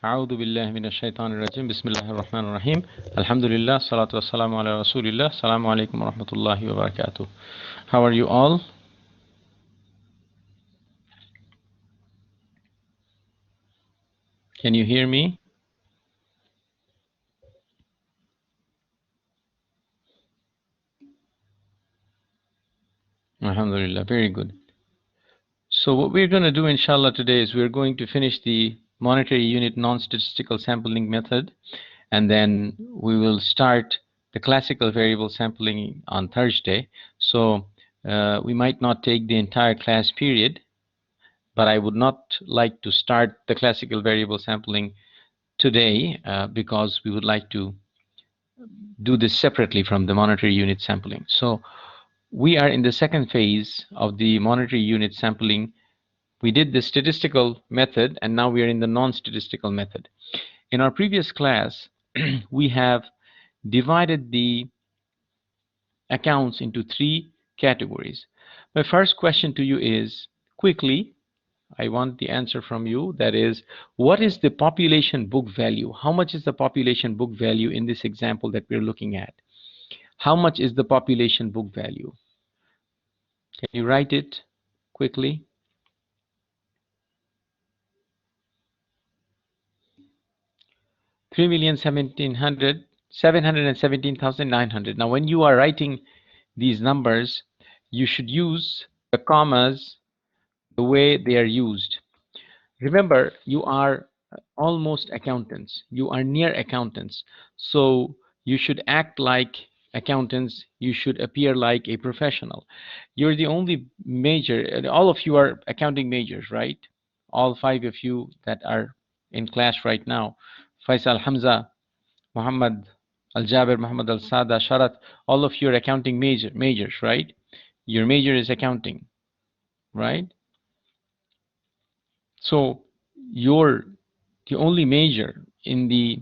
أعوذ بالله من الشيطان الرجيم بسم الله الرحمن الرحيم الحمد لله الصلاة والسلام على رسول الله السلام عليكم ورحمة الله وبركاته. How are you all? Can you hear me? Alhamdulillah, very good. So what we're going to do inshallah today is we're going to finish the monetary unit non-statistical sampling method, and then we will start the classical variable sampling on Thursday. So we might not take the entire class period, but I would not like to start the classical variable sampling today because we would like to do this separately from the monetary unit sampling. So we are in the second phase of the monetary unit sampling. We did the statistical method, and now we are in the non-statistical method. In our previous class, we have divided the accounts into three categories. My first question to you is, quickly, I want the answer from you. That is, what is the population book value? How much is the population book value in this example that we're looking at? How much is the population book value? Can you write it quickly? $3,717,900. Now, when you are writing these numbers, you should use the commas the way they are used. Remember, you are almost accountants. You are near accountants. So you should act like accountants. You should appear like a professional. You're the only major. All of you are accounting majors, right? All five of you that are in class right now. Faisal, Hamza, Muhammad, Al-Jabir, Muhammad Al-Sada, Sharat, all of you are accounting majors, right? Your major is accounting, right? So you're the only major in the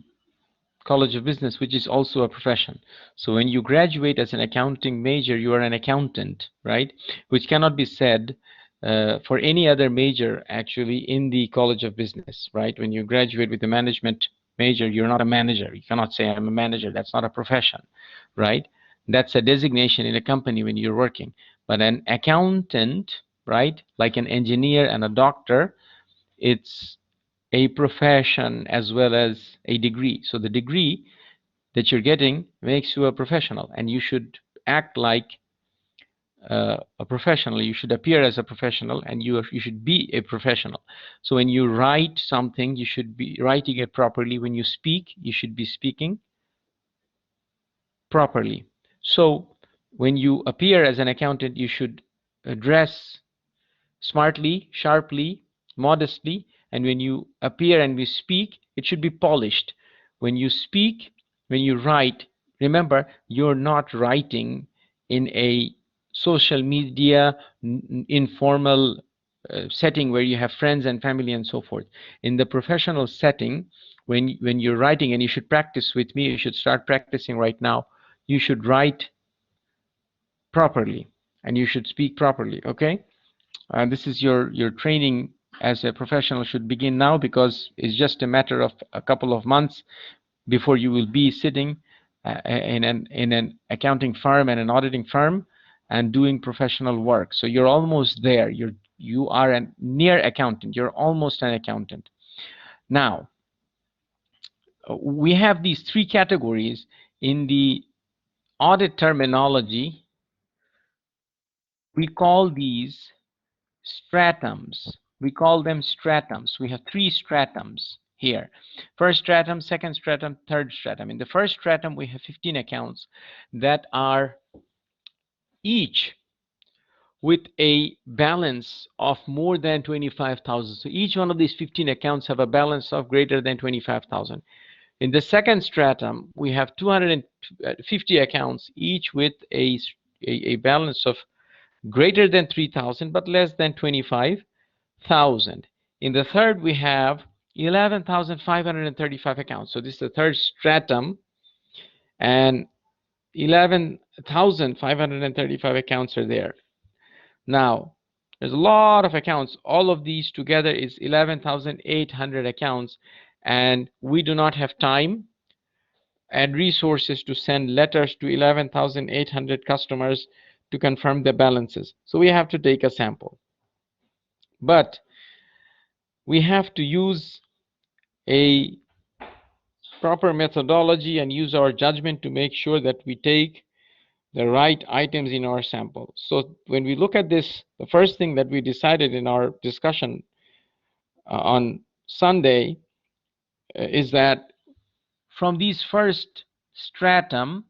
College of Business, which is also a profession. So when you graduate as an accounting major, you are an accountant, right? Which cannot be said for any other major actually in the College of Business, right? When you graduate with a management major, you're not a manager. You cannot say I'm a manager. That's not a profession, right? That's a designation in a company when you're working. But an accountant, right, like an engineer and a doctor, it's a profession as well as a degree. So the degree that you're getting makes you a professional, and you should act like a professional. You should appear as a professional, and you should be a professional. So when you write something, you should be writing it properly. When you speak, you should be speaking properly. So when you appear as an accountant, you should dress smartly, sharply, modestly, and when you appear and we speak, it should be polished. When you speak, when you write, remember, you're not writing in a social media informal setting where you have friends and family and so forth. In the professional setting, when you're writing, and you should practice with me, you should start practicing right now, you should write properly and you should speak properly, okay? This is your training as a professional should begin now, because it's just a matter of a couple of months before you will be sitting in an accounting firm and an auditing firm and doing professional work. So you're almost there. You are a near accountant. You're almost an accountant. Now, we have these three categories in the audit terminology. We call these stratums. We call them stratums. We have three stratums here. First stratum, second stratum, third stratum. In the first stratum, we have 15 accounts that are each with a balance of more than 25,000. So each one of these 15 accounts have a balance of greater than 25,000. In the second stratum, we have 250 accounts, each with a balance of greater than 3,000 but less than 25,000. In the third, we have 11,535 accounts. So this is the third stratum, and 11,535 accounts are there. Now, There's a lot of accounts. All of these together is 11,800 accounts, and we do not have time and resources to send letters to 11,800 customers to confirm the balances. So we have to take a sample. But we have to use a proper methodology and use our judgment to make sure that we take the right items in our sample. So when we look at this, the first thing that we decided in our discussion on Sunday is that from these first stratum,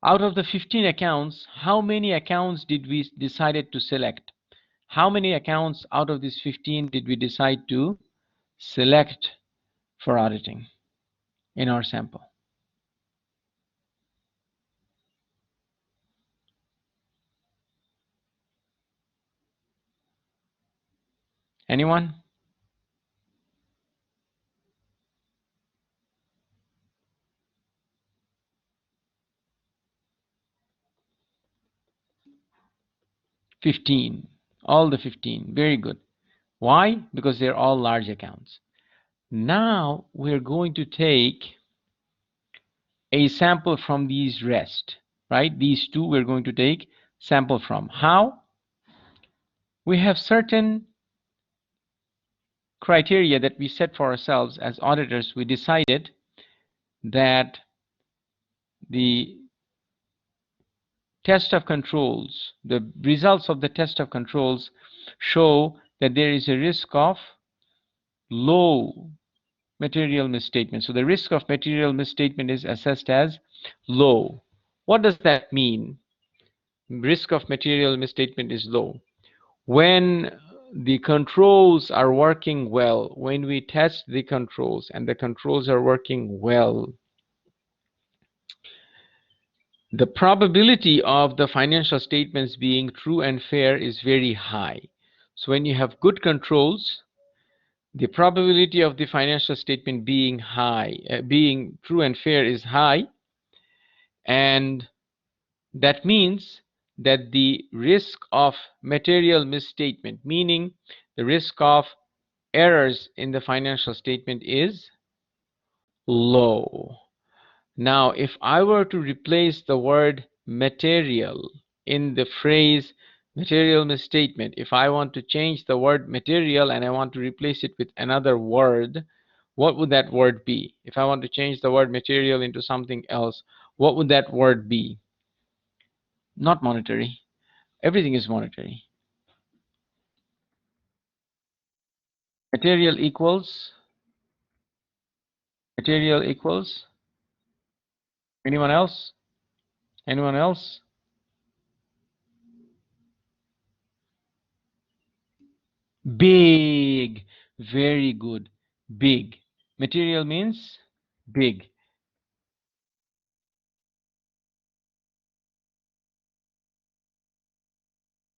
out of the 15 accounts, how many accounts did we decided to select? How many accounts out of these 15 did we decide to select for auditing in our sample? Anyone? $15. All the 15. Very good. Why? Because they're all large accounts. Now we're going to take a sample from these rest, right? These two we're going to take sample from. How? We have certain criteria that we set for ourselves as auditors. We decided that the test of controls, the results of the test of controls show that there is a risk of low material misstatement. So the risk of material misstatement is assessed as low. What does that mean? Risk of material misstatement is low. When the controls are working well, when we test the controls and the controls are working well, the probability of the financial statements being true and fair is very high. So when you have good controls, the probability of the financial statement being being true and fair is high, and that means that the risk of material misstatement, meaning the risk of errors in the financial statement, is low. Now, if I were to replace the word material in the phrase material misstatement, if I want to change the word material and I want to replace it with another word, what would that word be? If I want to change the word material into something else, what would that word be? Not monetary. Everything is monetary. Material equals, material equals, anyone else? Anyone else? Big. Very good. Big. Material means big.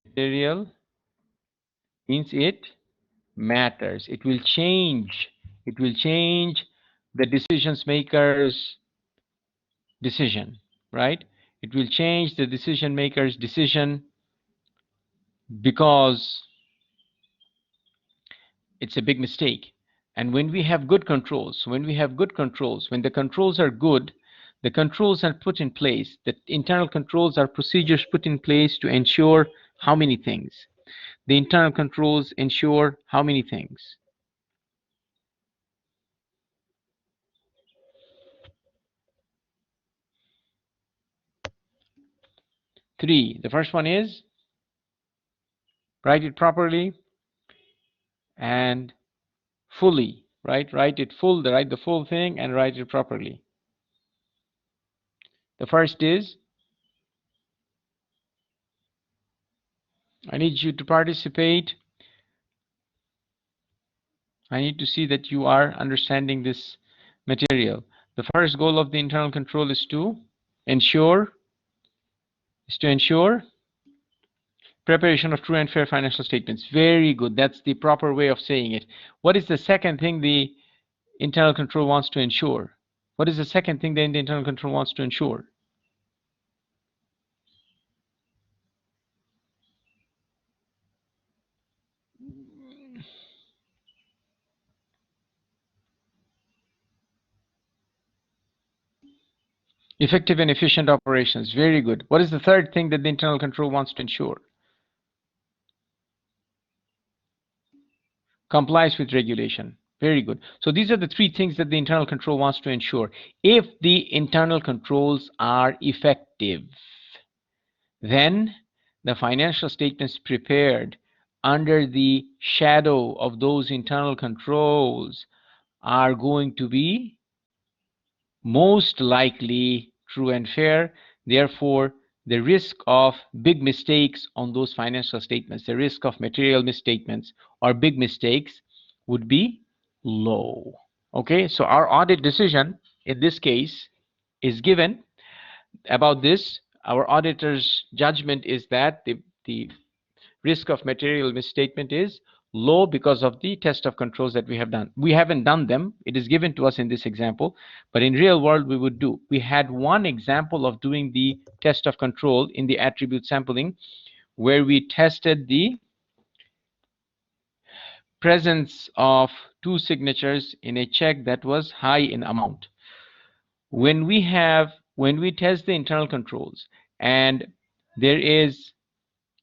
Material means it matters. It will change. It will change the decisions maker's decision, right? It will change the decision maker's decision because it's a big mistake. And when we have good controls, when the controls are good, the controls are put in place. The internal controls are procedures put in place to ensure how many things? The internal controls ensure how many things? Three. The first one is write it properly and fully, right? Write it full, write the full thing and write it properly. The first is, I need you to participate. I need to see that you are understanding this material. The first goal of the internal control is to ensure preparation of true and fair financial statements. Very good. That's the proper way of saying it. What is the second thing the internal control wants to ensure? What is the second thing the internal control wants to ensure? Effective and efficient operations. Very good. What is the third thing that the internal control wants to ensure? Complies with regulation. Very good. So these are the three things that the internal control wants to ensure. If the internal controls are effective, then the financial statements prepared under the shadow of those internal controls are going to be most likely true and fair. Therefore, the risk of big mistakes on those financial statements, the risk of material misstatements or big mistakes would be low. Okay, so our audit decision in this case is given about this. Our auditor's judgment is that the risk of material misstatement is low because of the test of controls that we have done. We haven't done them. It is given to us in this example, but in real world we would do. We had one example of doing the test of control in the attribute sampling where we tested the presence of two signatures in a check that was high in amount. When we test the internal controls and there is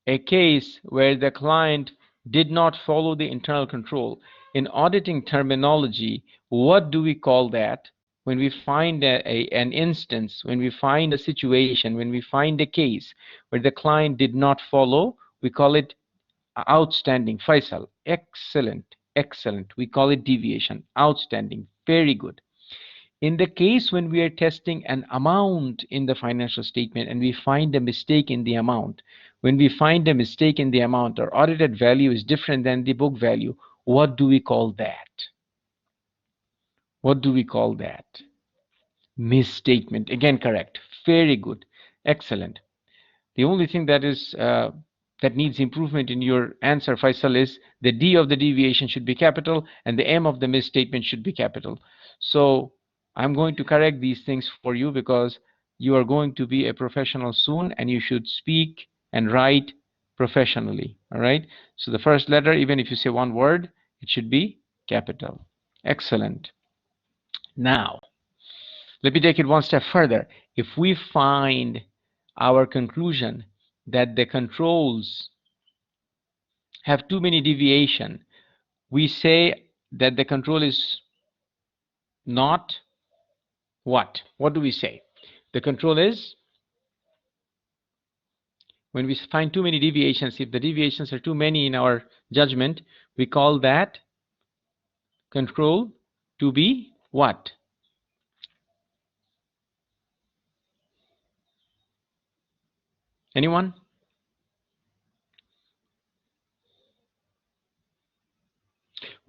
a case where the client did not follow the internal control. In auditing terminology, what do we call that? When we find an instance, when we find a situation, when we find a case where the client did not follow, we call it outstanding. Faisal, excellent, excellent. We call it deviation. Outstanding, very good. In the case when we are testing an amount in the financial statement and we find a mistake in the amount, when we find a mistake in the amount or audited value is different than the book value, what do we call that? What do we call that? Misstatement. Again, correct. Very good. Excellent. The only thing that is that needs improvement in your answer, Faisal, is the D of the deviation should be capital and the M of the misstatement should be capital. So I'm going to correct these things for you because you are going to be a professional soon and you should speak and write professionally. All right. So the first letter, even if you say one word, it should be capital. Excellent. Now, let me take it one step further. If we find our conclusion that the controls have too many deviation, we say that the control is not what? What do we say? The control is, when we find too many deviations, if the deviations are too many in our judgment, we call that control to be what? Anyone?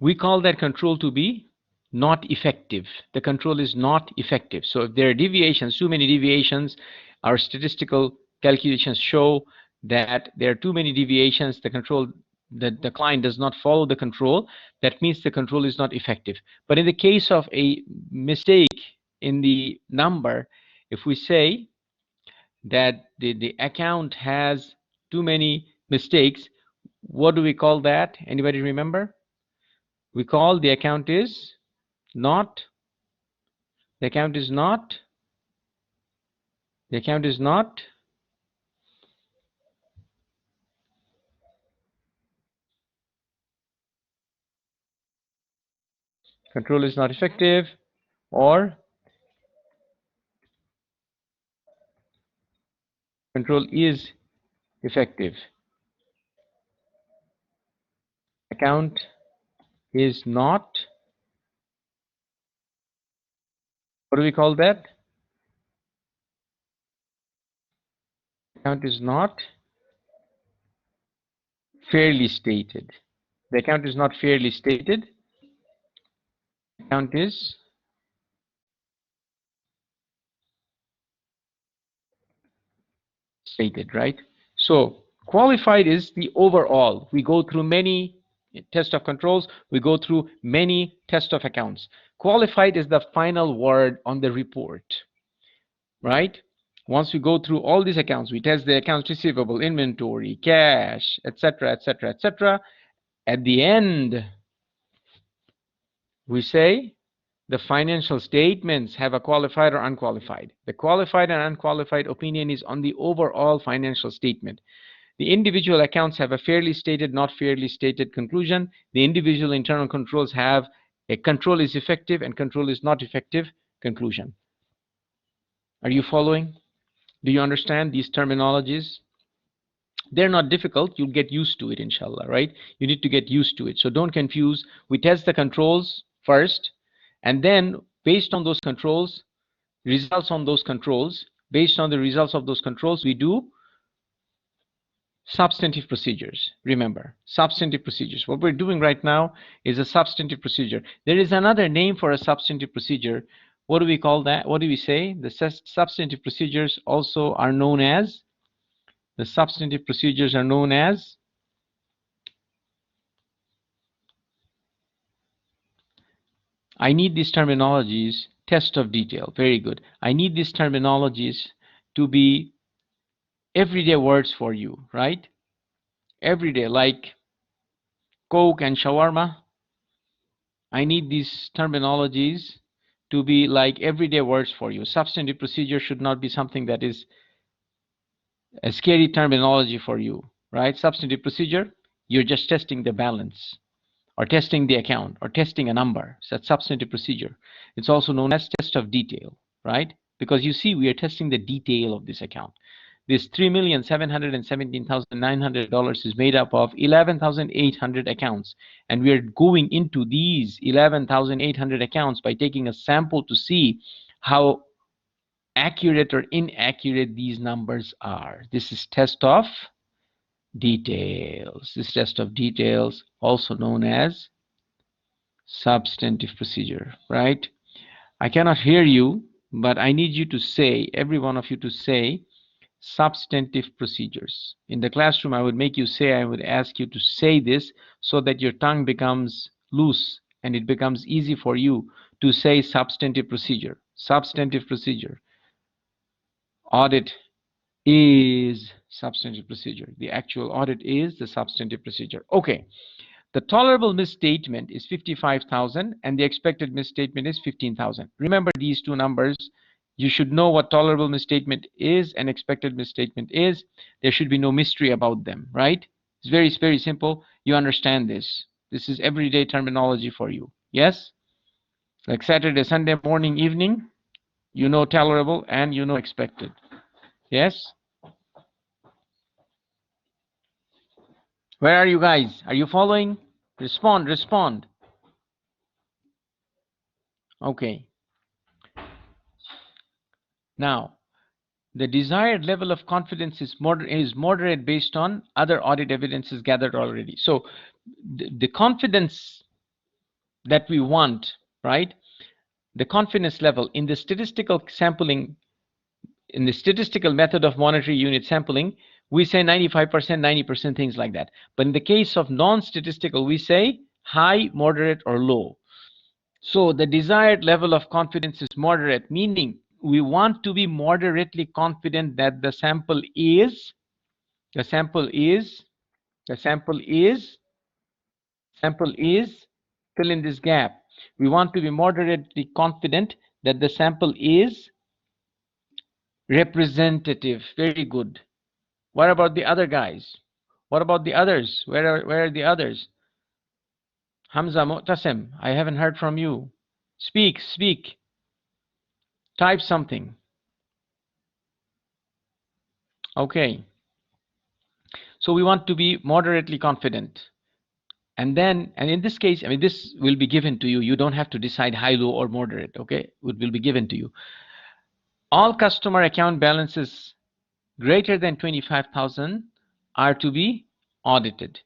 We call that control to be not effective. The control is not effective. So if there are deviations, too many deviations, our statistical calculations show that there are too many deviations, the client does not follow the control, that means the control is not effective. But in the case of a mistake in the number, if we say that the account has too many mistakes, what do we call that? Anybody remember? We call the account is not, the account is not, the account is not, control is not effective, or control is effective. Account is not, what do we call that? Account is not fairly stated. The account is not fairly stated. Account is stated, right? So qualified is the overall. We go through many test of controls. We go through many test of accounts. Qualified is the final word on the report, right? Once we go through all these accounts, we test the accounts receivable, inventory, cash, etc., etc., etc. At the end, we say the financial statements have a qualified or unqualified. The qualified and unqualified opinion is on the overall financial statement. The individual accounts have a fairly stated, not fairly stated conclusion. The individual internal controls have a control is effective and control is not effective conclusion. Are you following? Do you understand these terminologies? They're not difficult. You'll get used to it, inshallah, right? You need to get used to it. So don't confuse. We test the controls first, and then based on those controls, results on those controls, based on the results of those controls, we do substantive procedures. Remember, substantive procedures. What we're doing right now is a substantive procedure. There is another name for a substantive procedure. What do we call that? What do we say? The substantive procedures also are known as, the substantive procedures are known as, I need these terminologies, test of detail. Very good. I need these terminologies to be everyday words for you, right? Everyday, like Coke and shawarma. I need these terminologies to be like everyday words for you. Substantive procedure should not be something that is a scary terminology for you, right? Substantive procedure, you're just testing the balance, or testing the account, or testing a number. So that's substantive procedure. It's also known as test of detail, right? Because you see, we are testing the detail of this account. This $3,717,900 is made up of 11,800 accounts, and we are going into these 11,800 accounts by taking a sample to see how accurate or inaccurate these numbers are. This is test of details. This test of details, also known as substantive procedure, right? I cannot hear you, but I need you to say, every one of you to say substantive procedures. In the classroom, I would make you say, I would ask you to say this so that your tongue becomes loose and it becomes easy for you to say substantive procedure. Substantive procedure. Audit is substantive procedure. The actual audit is the substantive procedure. Okay. The tolerable misstatement is 55,000 and the expected misstatement is 15,000. Remember these two numbers. You should know what tolerable misstatement is and expected misstatement is. There should be no mystery about them, right? It's very, very simple. You understand this. This is everyday terminology for you. Yes? Like Saturday, Sunday morning, evening, you know tolerable and you know expected. Yes? Where are you guys? Are you following? Respond, respond. Okay. Now, the desired level of confidence is moderate based on other audit evidences gathered already. So the confidence that we want, right? The confidence level in the statistical sampling, in the statistical method of monetary unit sampling, we say 95%, 90%, things like that. But in the case of non-statistical, we say high, moderate, or low. So the desired level of confidence is moderate, meaning we want to be moderately confident that the sample is, fill in this gap. We want to be moderately confident that the sample is representative. Very good. What about the other guys? What about the others? Where are the others? Hamza, Mu'tasim, I haven't heard from you. Speak, speak. Type something. Okay. So we want to be moderately confident. And then, and in this case, I mean, this will be given to you. You don't have to decide high, low, or moderate, okay? It will be given to you. All customer account balances greater than 25,000 are to be audited.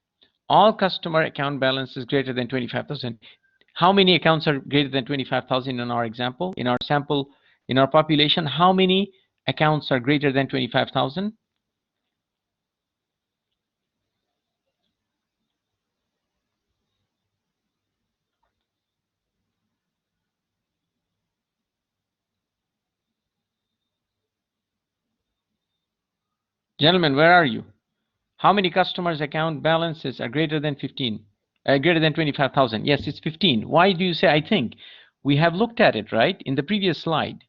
All customer account balances greater than 25,000. How many accounts are greater than 25,000 in our example? In our sample, in our population, how many accounts are greater than 25,000? Gentlemen, where are you? How many customers' account balances are greater than 15? Greater than 25,000? Yes, it's 15. Why do you say I think? We have looked at it, right? In the previous slide.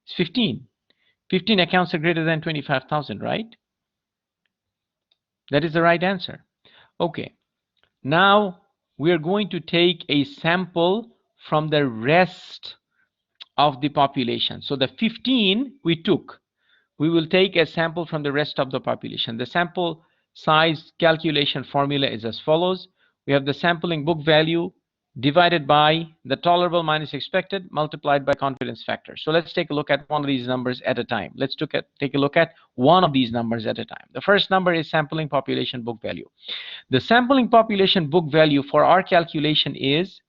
It's 15. 15 accounts are greater than 25,000, right? That is the right answer. Okay. Now we are going to take a sample from the rest of the population. So the 15 we took. We will take a sample from the rest of the population. The sample size calculation formula is as follows. We have the sampling book value divided by the tolerable minus expected multiplied by confidence factor. So let's take a look at one of these numbers at a time. Let's take a look at one of these numbers at a time. The first number is sampling population book value. The sampling population book value for our calculation is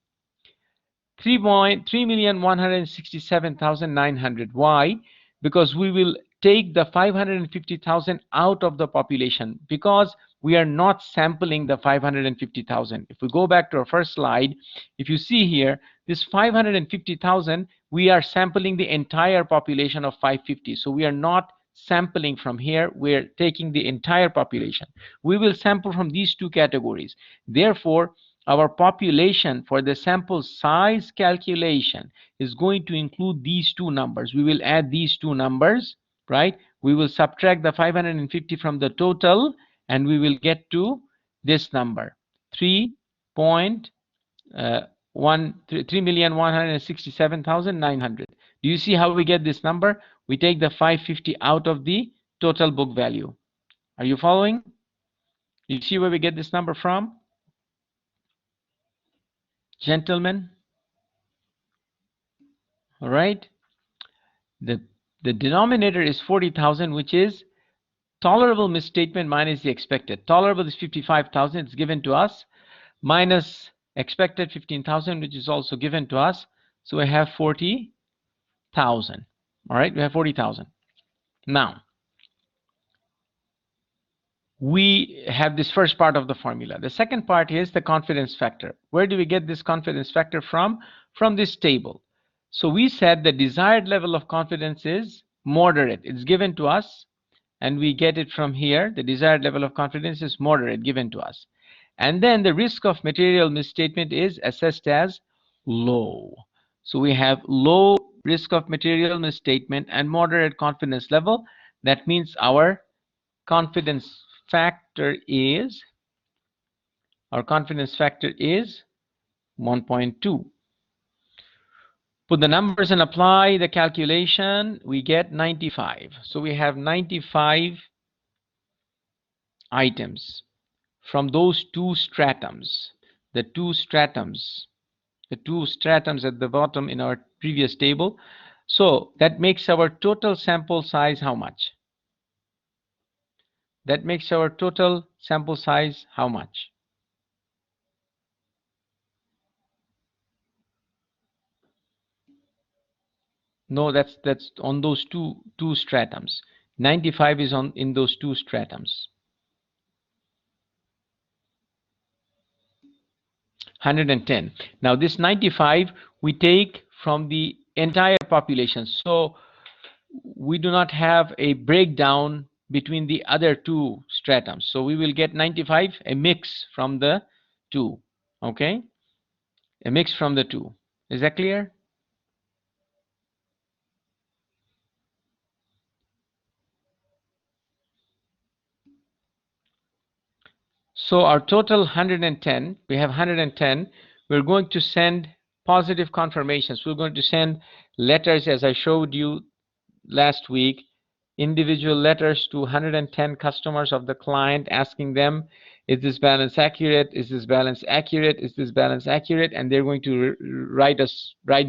3,167,900. Why? Because we will take the 550,000 out of the population, because we are not sampling the 550,000. If we go back to our first slide, if you see here, this 550,000, we are sampling the entire population of 550. So we are not sampling from here, we're taking the entire population. We will sample from these two categories. Therefore, our population for the sample size calculation is going to include these two numbers. We will add these two numbers, right? We will subtract the 550 from the total, and we will get to this number, 3,167,900. Do you see how we get this number? We take the 550 out of the total book value. Are you following? You see where we get this number from? Gentlemen? All right. The denominator is 40,000, which is tolerable misstatement minus the expected. Tolerable is 55,000, it's given to us, minus expected 15,000, which is also given to us. So we have 40,000. All right, we have 40,000. Now, we have this first part of the formula. The second part is the confidence factor. Where do we get this confidence factor from? From this table. So we said the desired level of confidence is moderate. It's given to us, and we get it from here. The desired level of confidence is moderate, given to us. And then the risk of material misstatement is assessed as low. So we have low risk of material misstatement and moderate confidence level. That means our confidence factor is 1.2. Put the numbers and apply the calculation, we get 95. So we have 95 items from those two stratums. The two stratums at the bottom in our previous table. So that makes our total sample size how much? That makes our total sample size how much? No, that's on those two stratums. 95 is in those two stratums. 110. Now this 95 we take from the entire population. So we do not have a breakdown between the other two stratums. So we will get 95, a mix from the two. Okay? A mix from the two. Is that clear? So our total 110, we have 110. We're going to send positive confirmations. We're going to send letters, as I showed you last week, individual letters to 110 customers of the client, asking them, is this balance accurate? Is this balance accurate? Is this balance accurate? And they're going to write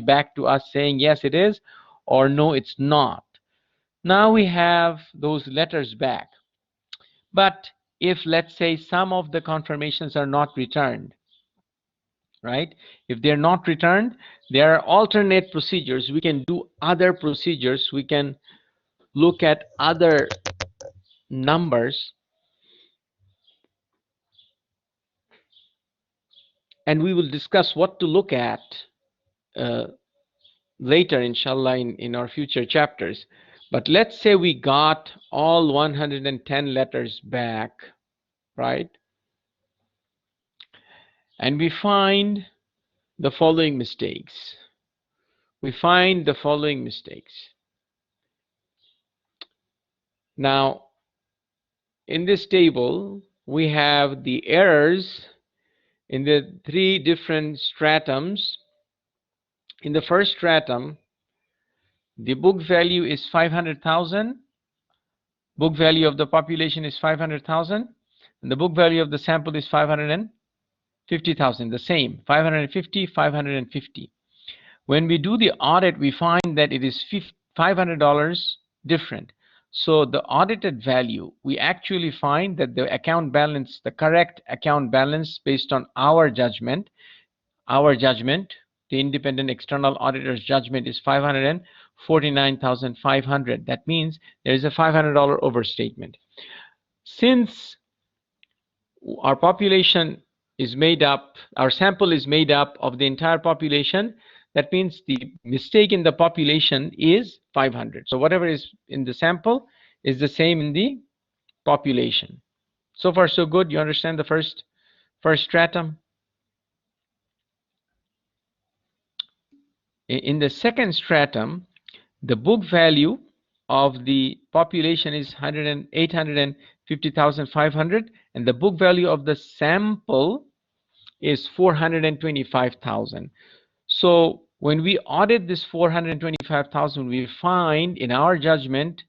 back to us saying, yes, it is, or no, it's not. Now we have those letters back. But if, let's say, some of the confirmations are not returned, right? If they're not returned, there are alternate procedures. We can do other procedures. We can look at other numbers, and we will discuss what to look at later, inshallah, in our future chapters. But let's say we got all 110 letters back, right? And we find the following mistakes. we find the following mistakes. Now, in this table, we have the errors in the three different stratums. In the first stratum, the book value is 500,000. Book value of the population is 500,000. And the book value of the sample is 550,000. The same, 550, 550. When we do the audit, we find that it is $500 different. So the audited value, we actually find that the account balance, the correct account balance based on our judgment, the independent external auditor's judgment is 549,500. That means there is a $500 overstatement. Since our population is made up, our sample is made up of the entire population, that means the mistake in the population is 500. So whatever is in the sample is the same in the population. So far so good. You understand the first stratum? In the second stratum, the book value of the population is 850,500, and the book value of the sample is 425,000. So when we audit this 425,000, we find in our judgment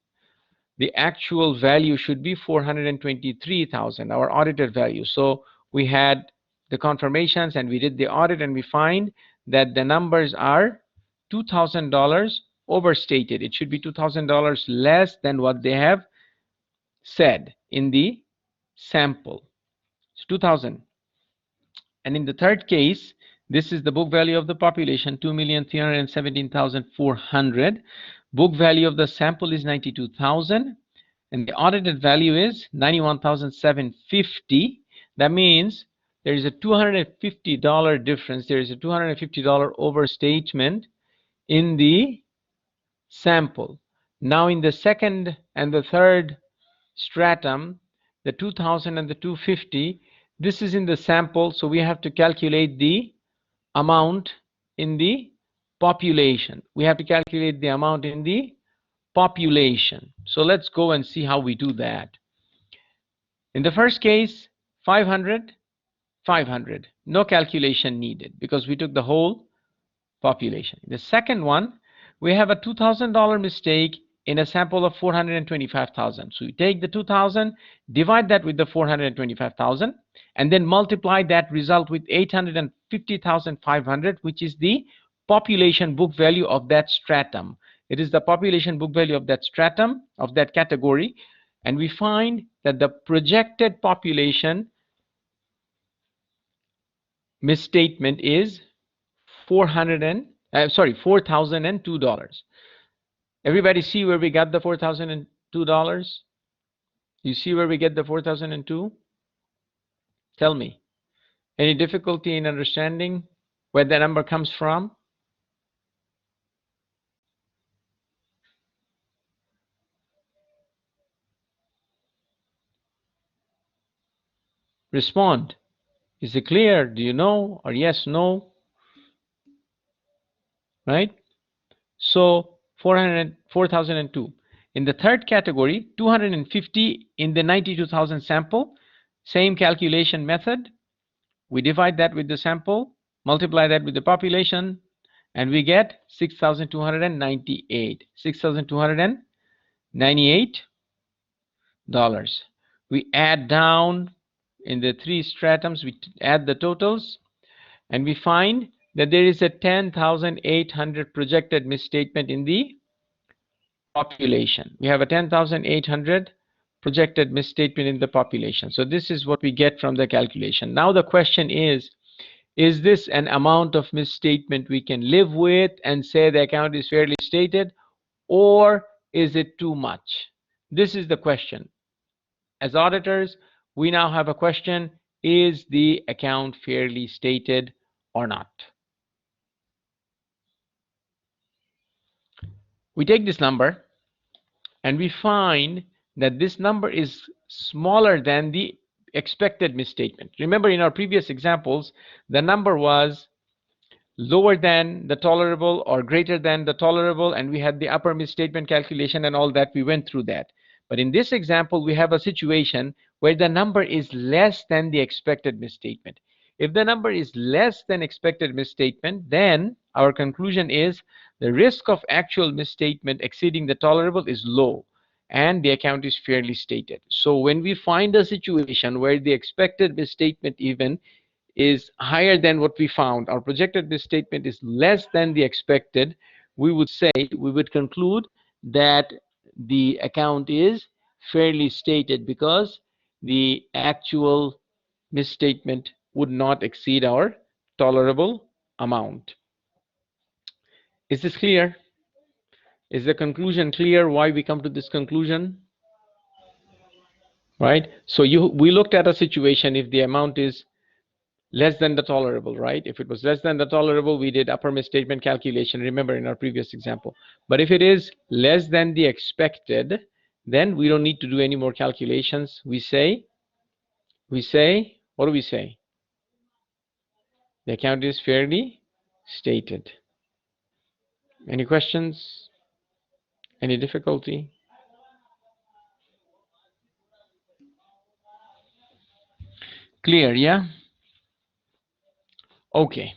the actual value should be 423,000, our audited value. So we had the confirmations and we did the audit, and we find that the numbers are $2,000 overstated. It should be $2,000 less than what they have said in the sample. It's 2,000. And in the third case, this is the book value of the population, 2,317,400. Book value of the sample is 92,000, and the audited value is 91,750. That means there is a $250 difference. There is a $250 overstatement in the sample. Now in the second and the third stratum, the 2,000 and the 250, this is in the sample, so we have to calculate the amount in the population. We have to calculate the amount in the population. So let's go and see how we do that. In the first case, 500, 500. No calculation needed because we took the whole population. The second one, we have a $2,000 mistake in a sample of 425,000. So we take the 2,000, divide that with the 425,000, and then multiply that result with 850,500, which is the population book value of that stratum. It is the population book value of that stratum, of that category, and we find that the projected population misstatement is $4,002. Everybody see where we got the $4,002? You see where we get the 4,002? Tell me. Any difficulty in understanding where the number comes from? Respond. Is it clear? Do you know? Or yes, no? Right? So 4,002. In the third category, 250 in the 92,000 sample. Same calculation method. We divide that with the sample, multiply that with the population, and we get 6,298. $6,298. We add down in the three stratums, we add the totals, and we find that there is a 10,800 projected misstatement in the population. We have a 10,800 projected misstatement in the population. So this is what we get from the calculation. Now the question is this an amount of misstatement we can live with and say the account is fairly stated, or is it too much? This is the question. As auditors, we now have a question: is the account fairly stated or not? We take this number and we find that this number is smaller than the expected misstatement. Remember, in our previous examples, the number was lower than the tolerable or greater than the tolerable, and we had the upper misstatement calculation and all that. We went through that. But in this example, we have a situation where the number is less than the expected misstatement. If the number is less than expected misstatement, then our conclusion is the risk of actual misstatement exceeding the tolerable is low and the account is fairly stated. So when we find a situation where the expected misstatement even is higher than what we found, our projected misstatement is less than the expected, we would conclude that the account is fairly stated because the actual misstatement would not exceed our tolerable amount. Is this clear? Is the conclusion clear why we come to this conclusion? Right? So we looked at a situation if the amount is less than the tolerable, right? If it was less than the tolerable, we did upper misstatement calculation, remember in our previous example. But if it is less than the expected, then we don't need to do any more calculations. We say, what do we say? The account is fairly stated. Any questions? Any difficulty? Clear, yeah? Okay.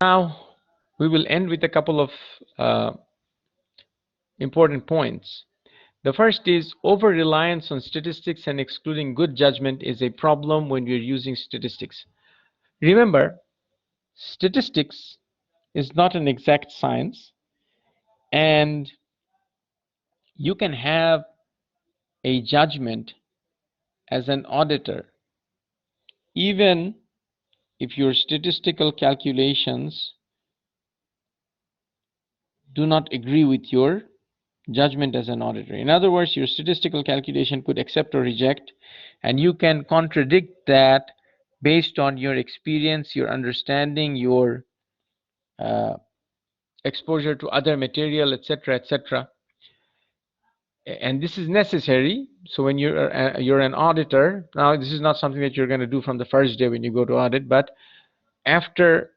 Now, we will end with a couple of important points. The first is over-reliance on statistics and excluding good judgment is a problem when you're using statistics. Remember, statistics is not an exact science, and you can have a judgment as an auditor even if your statistical calculations do not agree with your judgment as an auditor. In other words, your statistical calculation could accept or reject, and you can contradict that based on your experience, your understanding, your exposure to other material, etc., etc. And this is necessary. So when you're an auditor, now this is not something that you're going to do from the first day when you go to audit, but after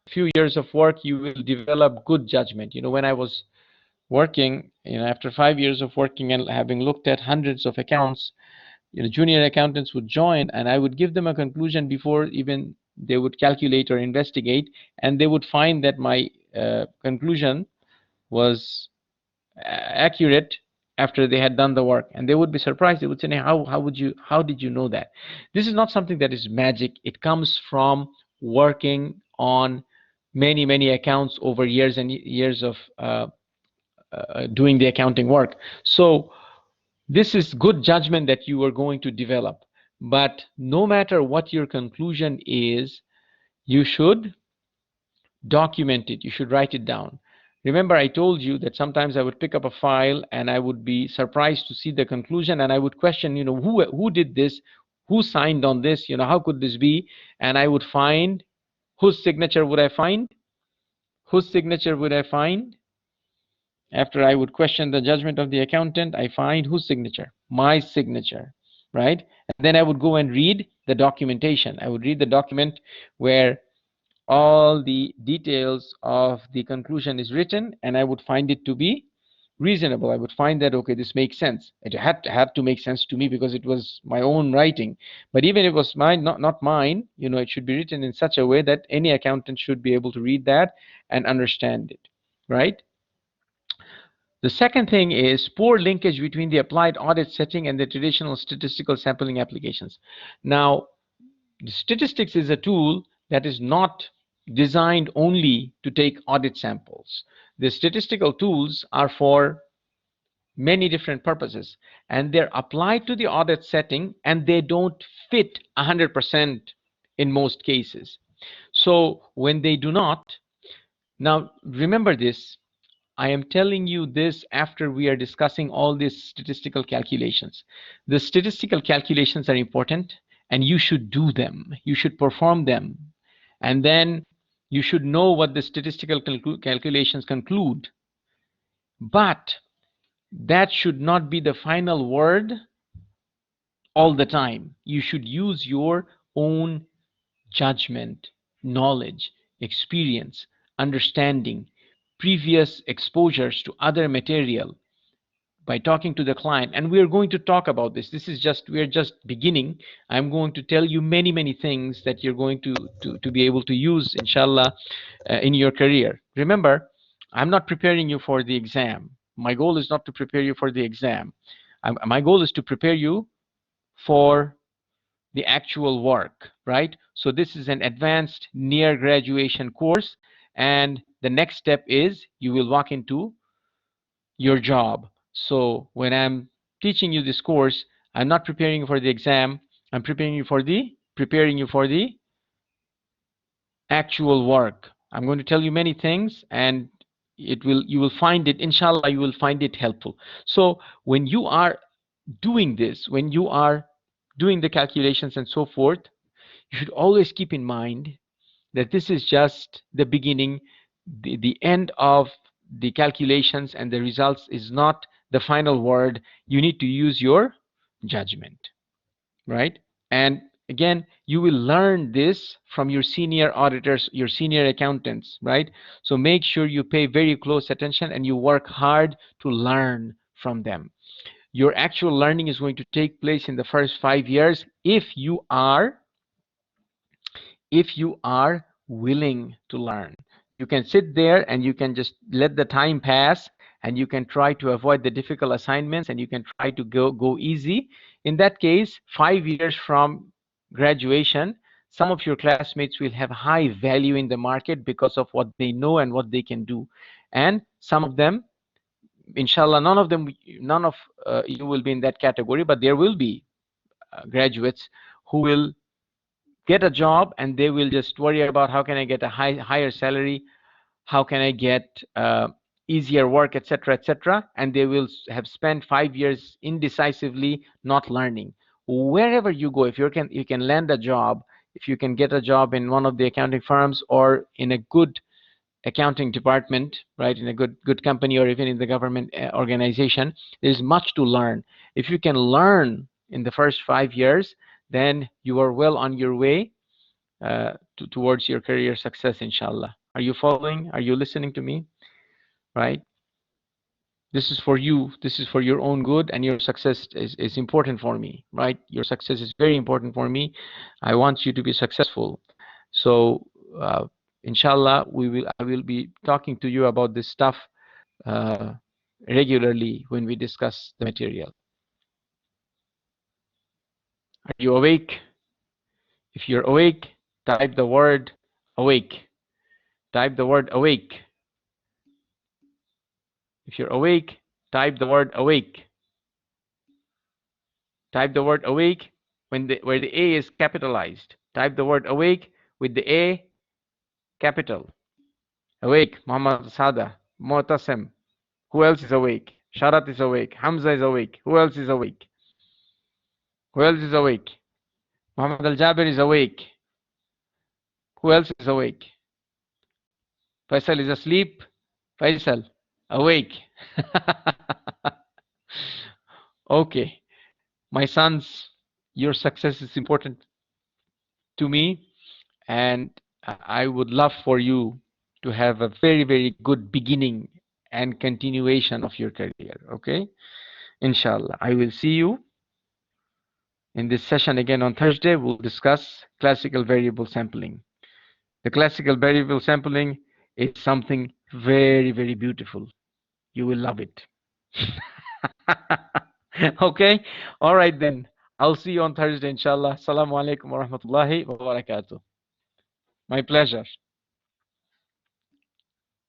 a few years of work, you will develop good judgment. When I was working, after 5 years of working and having looked at hundreds of accounts, junior accountants would join and I would give them a conclusion before even they would calculate or investigate, and they would find that my conclusion was accurate after they had done the work, and they would be surprised. They would say, how did you know that? This is not something that is magic. It comes from working on many accounts over years and years of doing the accounting work. So this is good judgment that you are going to develop. But no matter what your conclusion is, you should document it. You should write it down. Remember, I told you that sometimes I would pick up a file and I would be surprised to see the conclusion, and I would question, who did this, who signed on this, how could this be? And I would find, whose signature would I find? Whose signature would I find? After I would question the judgment of the accountant, I find whose signature? My signature, right? And then I would go and read the documentation. I would read the document where all the details of the conclusion is written, and I would find it to be reasonable. I would find that, okay, this makes sense. It had to make sense to me because it was my own writing. But even if it was mine, not mine, it should be written in such a way that any accountant should be able to read that and understand it, right? The second thing is poor linkage between the applied audit setting and the traditional statistical sampling applications. Now, statistics is a tool that is not designed only to take audit samples. The statistical tools are for many different purposes, and they're applied to the audit setting, and they don't fit 100% in most cases. So when they do not, now remember this, I am telling you this after we are discussing all these statistical calculations. The statistical calculations are important, and you should do them. You should perform them. And then you should know what the statistical calculations conclude. But that should not be the final word all the time. You should use your own judgment, knowledge, experience, understanding, previous exposures to other material, by talking to the client. And we are going to talk about this. This is just, we are just beginning. I'm going to tell you many things that you're going to be able to use, inshallah, in your career. Remember, I'm not preparing you for the exam. My goal is not to prepare you for the exam. My goal is to prepare you for the actual work, right? So this is an advanced near graduation course, and the next step is you will walk into your job. So when I'm teaching you this course, I'm not preparing you for the exam. I'm preparing you for the actual work. I'm going to tell you many things, and you will find it, inshallah, you will find it helpful. So when you are doing this, when you are doing the calculations and so forth, you should always keep in mind that this is just the beginning. The end of the calculations and the results is not the final word. You need to use your judgment, right? And again, you will learn this from your senior auditors, your senior accountants, right? So make sure you pay very close attention and you work hard to learn from them. Your actual learning is going to take place in the first 5 years if you are willing to learn. You can sit there and you can just let the time pass, and you can try to avoid the difficult assignments, and you can try to go easy. In that case, 5 years from graduation, some of your classmates will have high value in the market because of what they know and what they can do. And some of them, inshallah, none of you will be in that category, but there will be graduates who will get a job and they will just worry about how can I get a higher salary, how can I get easier work, etc., etc., and they will have spent 5 years indecisively not learning. Wherever you go, if you can land a job, if you can get a job in one of the accounting firms or in a good accounting department, right, in a good company, or even in the government organization, there's much to learn. If you can learn in the first 5 years, then you are well on your way towards your career success, inshallah. Are you following? Are you listening to me? Right? This is for you. This is for your own good, and your success is important for me, right? Your success is very important for me. I want you to be successful. So, inshallah, I will be talking to you about this stuff uh, regularly when we discuss the material. Are you awake? If you're awake, type the word awake. Type the word awake. If you're awake, type the word awake. Type the word awake where the A is capitalized. Type the word awake with the A capital. Awake, Muhammad Sada, Mu'tasim. Who else is awake? Sharat is awake. Hamza is awake. Who else is awake? Who else is awake? Muhammad Al-Jabir is awake. Who else is awake? Faisal is asleep. Faisal, awake. Okay. My sons, your success is important to me, and I would love for you to have a very good beginning and continuation of your career. Okay, inshallah. I will see you in this session again on Thursday. We'll discuss classical variable sampling. The classical variable sampling is something very beautiful. You will love it. Okay, all right then. I'll see you on Thursday, inshallah. Assalamu alaikum wa rahmatullahi wa barakatuh. My pleasure.